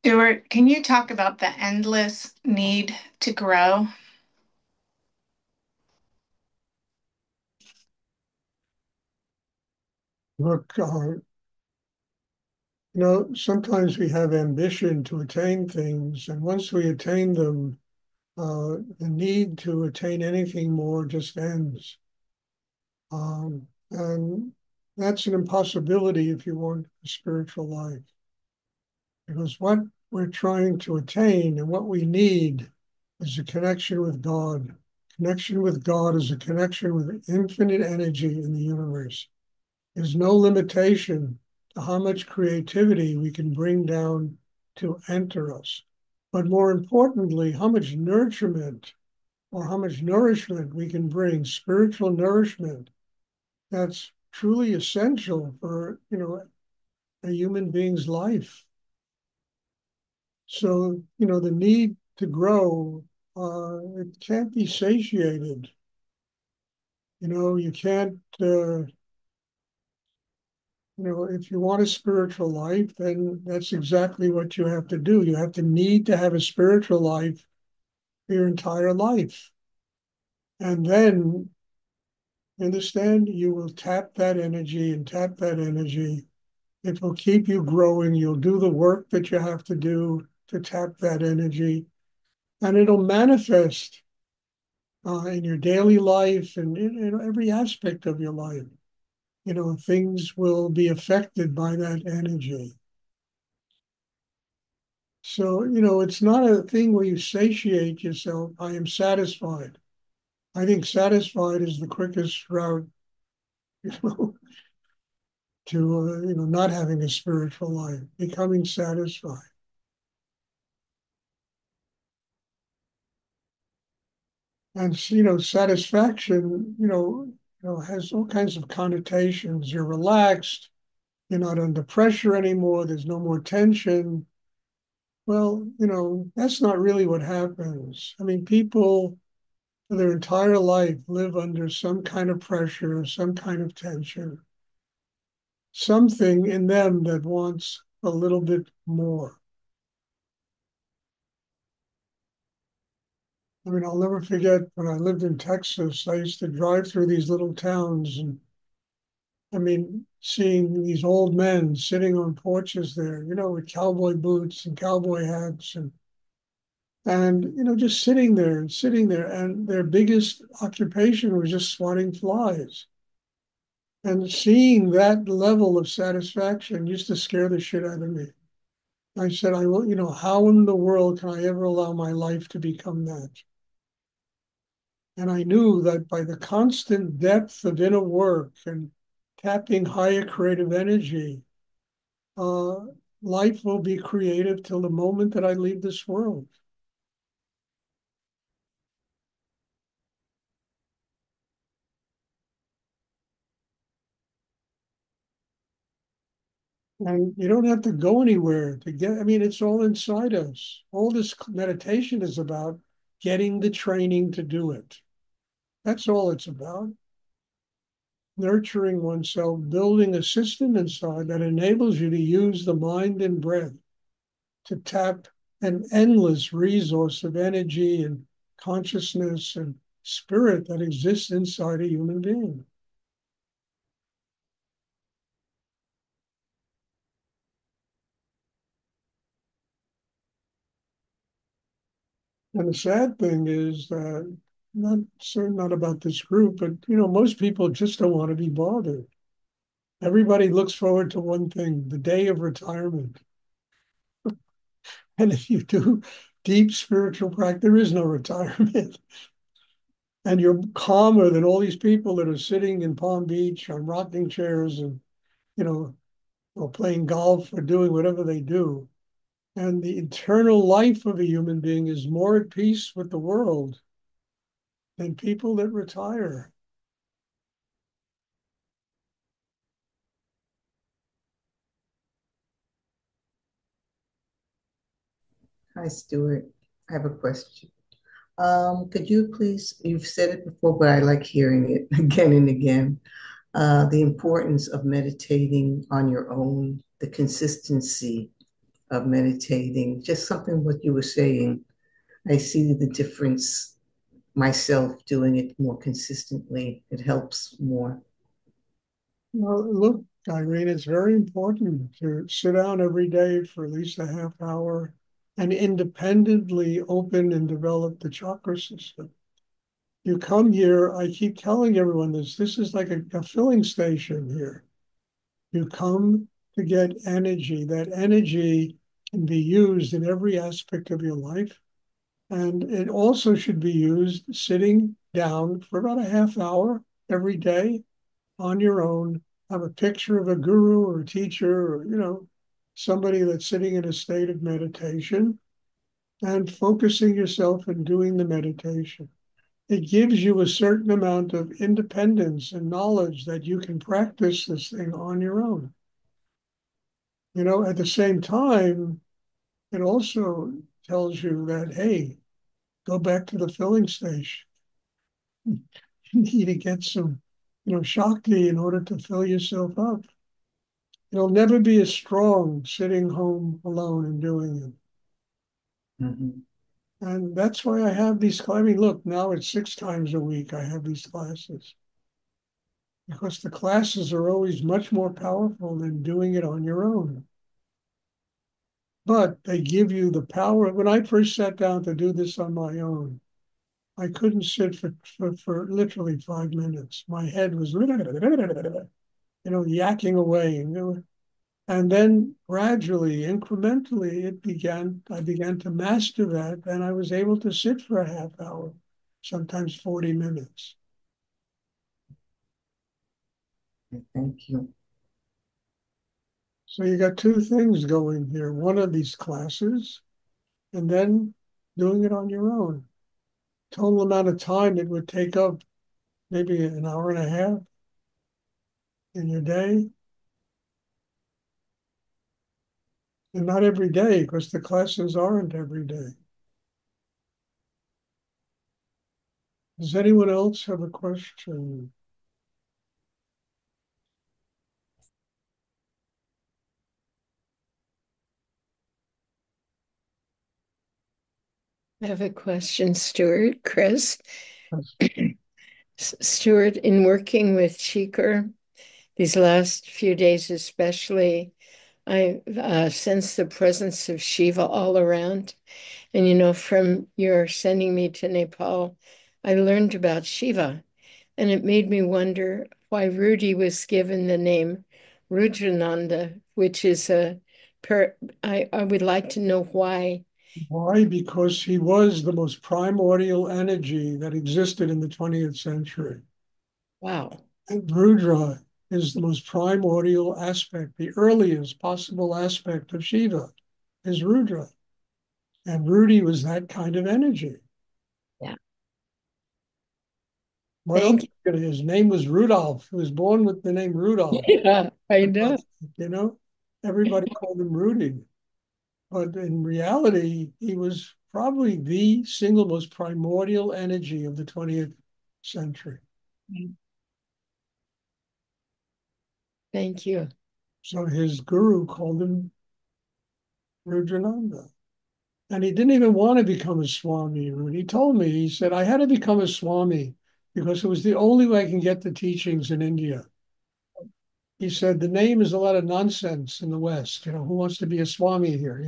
Stuart, can you talk about the endless need to grow? Look, sometimes we have ambition to attain things, and once we attain them, the need to attain anything more just ends. And that's an impossibility if you want a spiritual life, because what we're trying to attain and what we need is a connection with God. Connection with God is a connection with infinite energy in the universe. There's no limitation to how much creativity we can bring down to enter us. But more importantly, how much nurturement or how much nourishment we can bring, spiritual nourishment, that's truly essential for, a human being's life. So, the need to grow, it can't be satiated. You can't, if you want a spiritual life, then that's exactly what you have to do. You have to need to have a spiritual life your entire life. And then, understand, you will tap that energy and tap that energy. It will keep you growing. You'll do the work that you have to do to tap that energy, and it'll manifest in your daily life and in every aspect of your life. Things will be affected by that energy. So, it's not a thing where you satiate yourself. I am satisfied. I think satisfied is the quickest route, you know, to, not having a spiritual life, becoming satisfied. And, satisfaction, has all kinds of connotations. You're relaxed. You're not under pressure anymore. There's no more tension. Well, that's not really what happens. I mean, people for their entire life live under some kind of pressure, some kind of tension, something in them that wants a little bit more. I mean, I'll never forget when I lived in Texas, I used to drive through these little towns and I mean, seeing these old men sitting on porches there, with cowboy boots and cowboy hats and just sitting there, and their biggest occupation was just swatting flies. And seeing that level of satisfaction used to scare the shit out of me. I said, I will, how in the world can I ever allow my life to become that? And I knew that by the constant depth of inner work and tapping higher creative energy, uh, life will be creative till the moment that I leave this world. And you don't have to go anywhere to get, I mean, it's all inside us. All this meditation is about getting the training to do it. That's all it's about. Nurturing oneself, building a system inside that enables you to use the mind and breath to tap an endless resource of energy and consciousness and spirit that exists inside a human being. And the sad thing is that not certainly not about this group, but most people just don't want to be bothered. Everybody looks forward to one thing, the day of retirement. And if you do deep spiritual practice, there is no retirement. And you're calmer than all these people that are sitting in Palm Beach on rocking chairs and, you know, or playing golf or doing whatever they do. And the internal life of a human being is more at peace with the world than people that retire. Hi, Stuart. I have a question. Could you please, you've said it before, but I like hearing it again and again. The importance of meditating on your own, the consistency of meditating. Just something what you were saying. I see the difference myself doing it more consistently. It helps more. Well, look, Irene, it's very important to sit down every day for at least a half hour and independently open and develop the chakra system. You come here, I keep telling everyone this, this is like a filling station here. You come to get energy. That energy can be used in every aspect of your life. And it also should be used sitting down for about a half hour every day on your own. Have a picture of a guru or a teacher or, somebody that's sitting in a state of meditation and focusing yourself and doing the meditation. It gives you a certain amount of independence and knowledge that you can practice this thing on your own. At the same time, it also tells you that, hey, go back to the filling station. You need to get some, Shakti in order to fill yourself up. You'll never be as strong sitting home alone and doing it. Mhm. And that's why I have these. I mean, look, now it's 6 times a week I have these classes because the classes are always much more powerful than doing it on your own. But they give you the power. When I first sat down to do this on my own, I couldn't sit for literally 5 minutes. My head was, yakking away. And then gradually, incrementally, I began to master that. And I was able to sit for a half hour, sometimes 40 minutes. Thank you. So you got two things going here. One of these classes, and then doing it on your own. Total amount of time it would take up maybe an hour and a half in your day. And not every day, because the classes aren't every day. Does anyone else have a question? I have a question, Stuart, Chris. Stuart, in working with Chikar, these last few days especially, I sense the presence of Shiva all around. And from your sending me to Nepal, I learned about Shiva. And it made me wonder why Rudy was given the name Rudrananda, which is I would like to know why. Why? Because he was the most primordial energy that existed in the 20th century. Wow. And Rudra is the most primordial aspect, the earliest possible aspect of Shiva is Rudra. And Rudy was that kind of energy. Yeah. What else? Thank His name was Rudolph. He was born with the name you. Rudolph. Yeah, I know. You know, everybody called him Rudy. But in reality, he was probably the single most primordial energy of the 20th century. Thank you. So his guru called him Rudrananda. And he didn't even want to become a Swami. He told me, he said, I had to become a Swami because it was the only way I can get the teachings in India. He said, the name is a lot of nonsense in the West. Who wants to be a Swami here?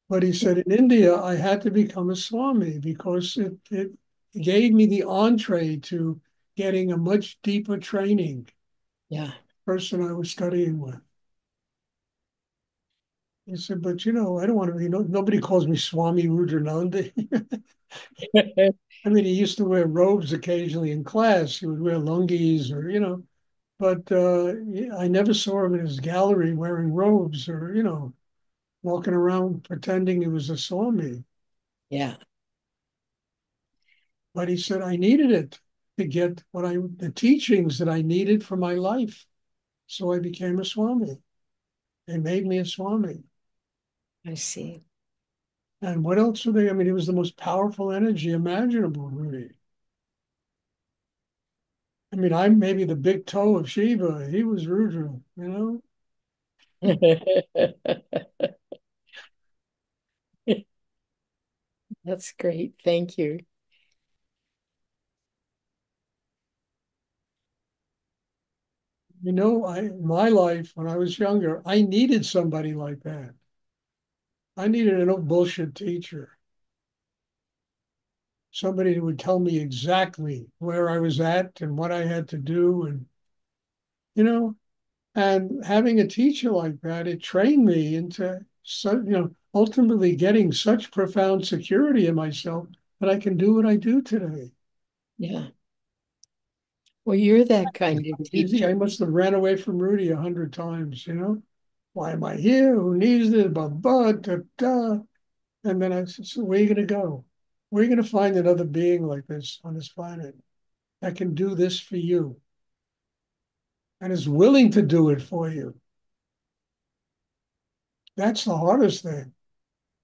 But he said, in India, I had to become a Swami because it gave me the entree to getting a much deeper training. Yeah. Person I was studying with. He said, but I don't want to be, nobody calls me Swami Rudrananda. I mean, he used to wear robes occasionally in class. He would wear lungis but I never saw him in his gallery wearing robes or, walking around pretending he was a Swami. Yeah. But he said, I needed it to get the teachings that I needed for my life. So I became a Swami. They made me a Swami. I see. And what else were they? I mean, it was the most powerful energy imaginable, Rudy. I mean, I'm maybe the big toe of Shiva. He was Rudra. That's great. Thank you. You know, in my life, when I was younger, I needed somebody like that. I needed a no bullshit teacher, somebody who would tell me exactly where I was at and what I had to do. And, you know, and having a teacher like that, it trained me into, so, ultimately getting such profound security in myself that I can do what I do today. Yeah. Well, you're that kind of Easy. I teacher. must have ran away from Rudy 100 times. Why am I here? Who needs this? Blah, blah, da, da. And then I said, so where are you going to go? Where are you going to find another being like this on this planet that can do this for you and is willing to do it for you? That's the hardest thing.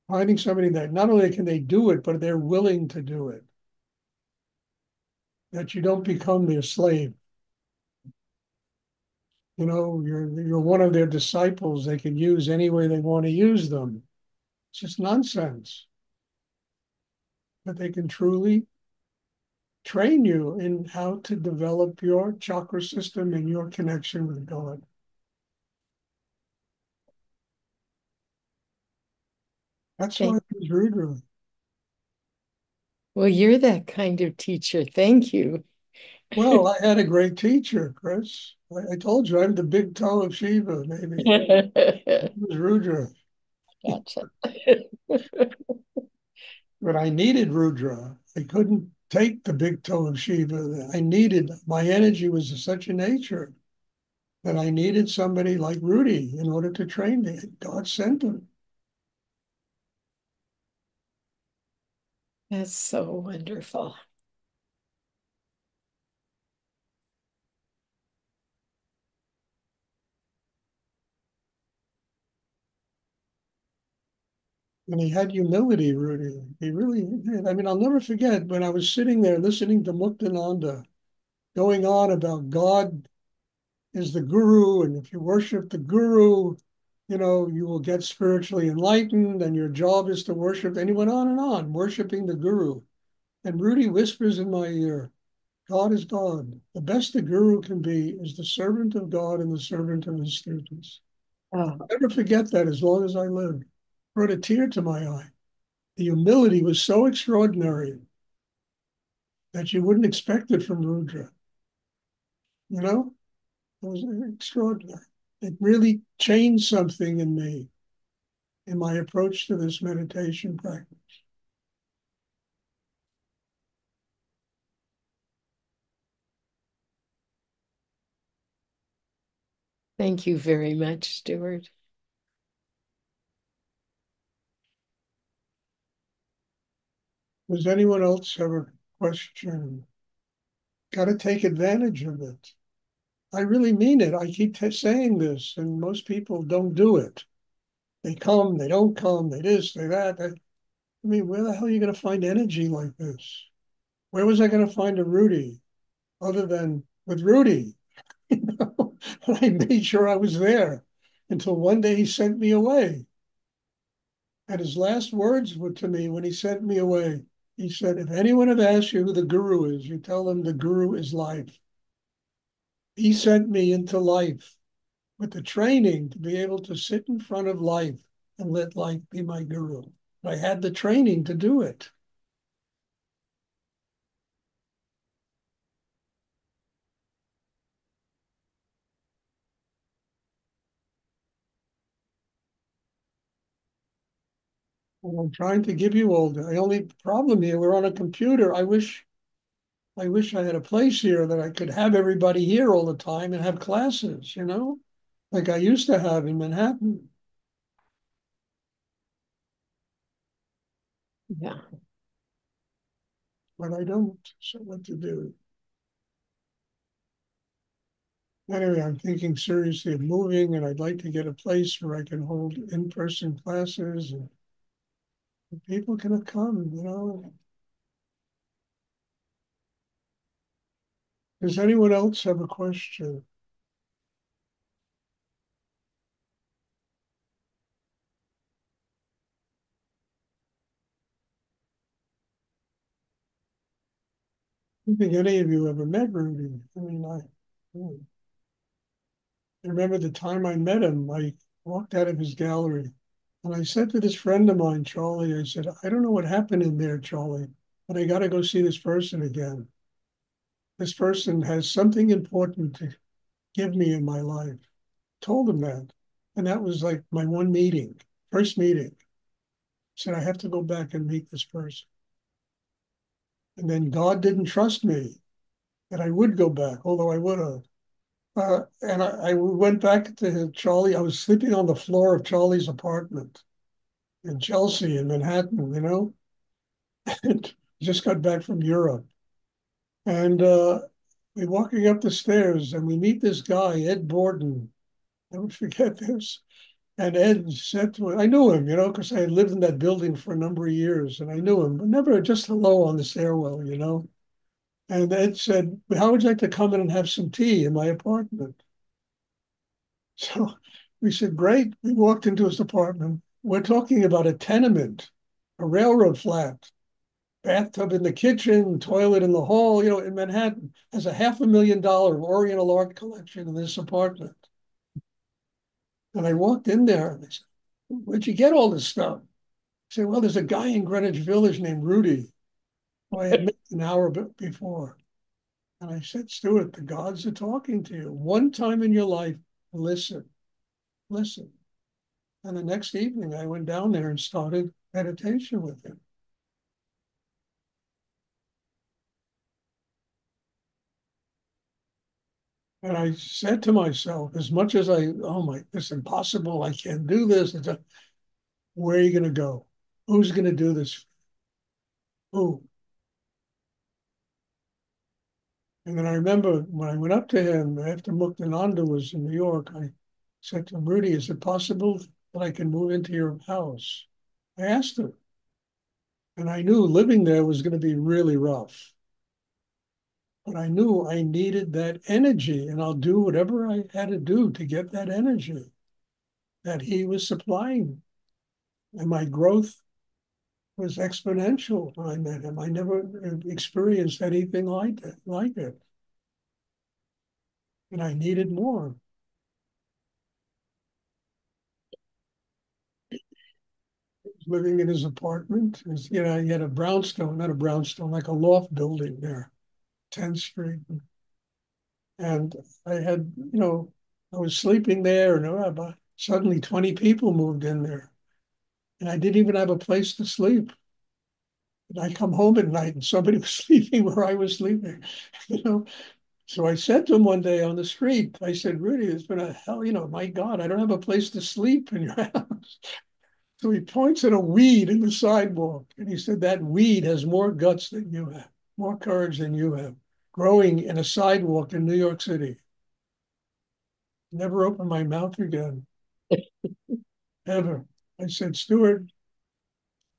Finding somebody that not only can they do it, but they're willing to do it. That you don't become their slave. You're one of their disciples. They can use any way they want to use them. It's just nonsense. But they can truly train you in how to develop your chakra system and your connection with God. That's why Thank, I was Rudra. well, you're that kind of teacher. Thank you. Well, I had a great teacher, Chris. I told you I'm the big toe of Shiva, maybe. It was Rudra. Gotcha. But I needed Rudra. I couldn't take the big toe of Shiva. My energy was of such a nature that I needed somebody like Rudy in order to train me. God sent him. That's so wonderful. And he had humility, Rudy. He really did. I mean, I'll never forget when I was sitting there listening to Muktananda going on about God is the guru, and if you worship the guru, you will get spiritually enlightened, and your job is to worship. And he went on, worshiping the guru. And Rudy whispers in my ear, God is God. The best the guru can be is the servant of God and the servant of his students. I'll Oh, never forget that as long as I live. Brought a tear to my eye. The humility was so extraordinary that you wouldn't expect it from Rudra. You know, it was extraordinary. It really changed something in me, in my approach to this meditation practice. thank you very much, Stuart. Does anyone else have a question? Got to take advantage of it. I really mean it. I keep saying this, and most people don't do it. They come, they don't come, they this, they that. I mean, where the hell are you going to find energy like this? Where was I going to find a Rudy other than with Rudy? And I made sure I was there until one day he sent me away. And his last words were to me when he sent me away. He said, if anyone had asked you who the guru is, you tell them the guru is life. He sent me into life with the training to be able to sit in front of life and let life be my guru. I had the training to do it. And I'm trying to give you all the only problem here, we're on a computer. I wish I had a place here that I could have everybody here all the time and have classes, like I used to have in Manhattan, Yeah. but I don't. So what to do? Anyway, I'm thinking seriously of moving, and I'd like to get a place where I can hold in-person classes and people can come. Does anyone else have a question? don't think any of you ever met Rudy. I mean, I remember the time I met him, I walked out of his gallery and I said to this friend of mine, Charlie, I said, I don't know what happened in there, Charlie, but I got to go see this person again. This person has something important to give me in my life. Told him that. And that was like my one meeting, first meeting. Said, I have to go back and meet this person. And then God didn't trust me that I would go back, although I would have. And I went back to Charlie. I was sleeping on the floor of Charlie's apartment in Chelsea in Manhattan, you know, and just got back from Europe. And we're walking up the stairs and we meet this guy, Ed Borden. I never forget this. And Ed said to me, I knew him, you know, because I had lived in that building for a number of years and I knew him, but never just hello on the stairwell, you know. And Ed said, how would you like to come in and have some tea in my apartment? So we said, great. We walked into his apartment. We're talking about a tenement, a railroad flat, bathtub in the kitchen, toilet in the hall, you know, in Manhattan. Has a $500,000 Oriental art collection in this apartment. And I walked in there and they said, where'd you get all this stuff? I said, well, there's a guy in Greenwich Village named Rudy who I had met an hour before. And I said, Stuart, the gods are talking to you. One time in your life, listen, listen. And the next evening, I went down there and started meditation with him. And I said to myself, as much as oh my, it's impossible, I can't do this. Where are you going to go? Who's going to do this? Who? And then I remember when I went up to him after Muktananda was in New York, I said to him, Rudy, is it possible that I can move into your house? I asked him. And I knew living there was going to be really rough. But I knew I needed that energy, and I'll do whatever I had to do to get that energy that he was supplying. And my growth was exponential when I met him. I never experienced anything like it. And I needed more. Living in his apartment, you know, he had a brownstone, not a brownstone, like a loft building there, 10th Street. And I had, you know, I was sleeping there, and suddenly 20 people moved in there, and I didn't even have a place to sleep. And I come home at night, and somebody was sleeping where I was sleeping, you know. So I said to him one day on the street, I said, Rudy, it's been a hell, you know, my God, I don't have a place to sleep in your house. So he points at a weed in the sidewalk, and he said, that weed has more guts than you have, more courage than you have, growing in a sidewalk in New York City. Never opened my mouth again, ever. I said, Stuart,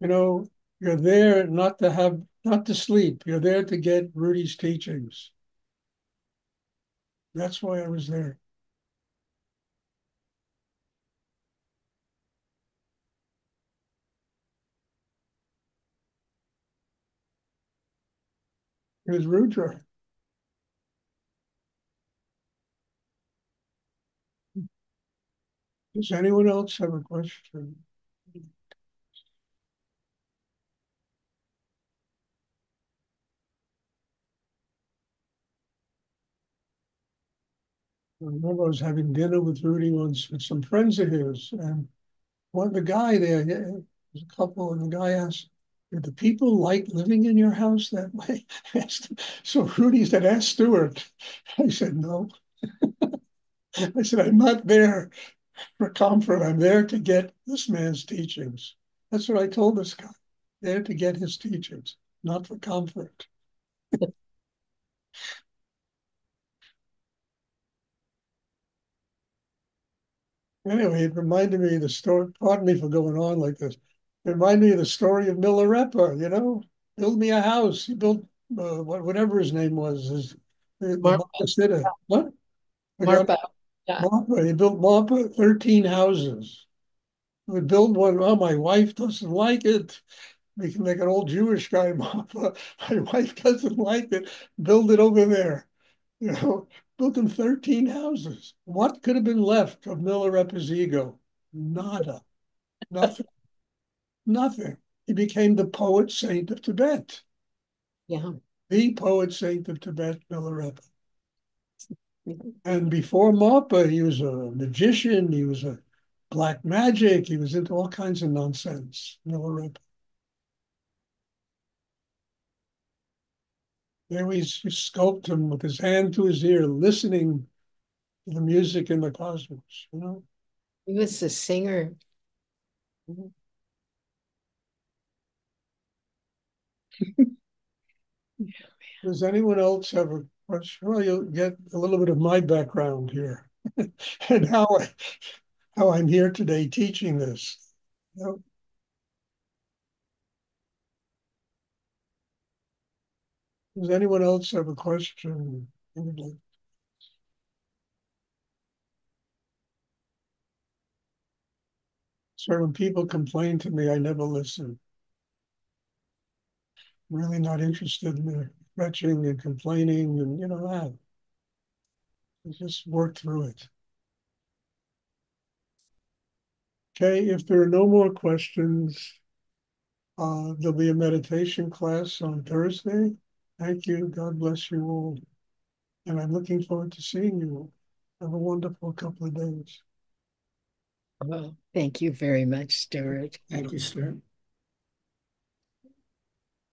you know, you're there not to sleep. You're there to get Rudy's teachings. That's why I was there. It was Rudra. Does anyone else have a question? I remember I was having dinner with Rudy once with some friends of his, and the guy there, there was a couple, and the guy asked, "Did the people like living in your house that way?" So Rudy said, "Ask Stuart." I said, "No." I said, "I'm not there for comfort. I'm there to get this man's teachings." That's what I told this guy. There to get his teachings, not for comfort. Anyway, it reminded me of the story. Pardon me for going on like this. It reminded me of the story of Milarepa, you know, build me a house. He built whatever his name was, the Marpa, Mapasita. What? Forgot Marpa. Yeah. Mapa. He built Mapa 13 houses. We build one. Oh, my wife doesn't like it. We can make an old Jewish guy mop. My wife doesn't like it. Build it over there. You know, built him 13 houses. What could have been left of Milarepa's ego? Nada. Nothing. Nothing. He became the poet saint of Tibet. Yeah. The poet saint of Tibet, Milarepa. And before Mappa, he was a magician. He was a black magic. He was into all kinds of nonsense, Milarepa. There we sculpt him with his hand to his ear, listening to the music in the cosmos, you know? He was a singer. Does anyone else have a question? Well, you'll get a little bit of my background here and how I'm here today teaching this. You know? Does anyone else have a question? So when people complain to me, I never listen. I'm really not interested in their fretching and complaining and that. I just work through it. Okay, if there are no more questions, there'll be a meditation class on Thursday. Thank you. God bless you all. And I'm looking forward to seeing you all. Have a wonderful couple of days. Well, thank you very much, Stuart. Thank you, Stuart.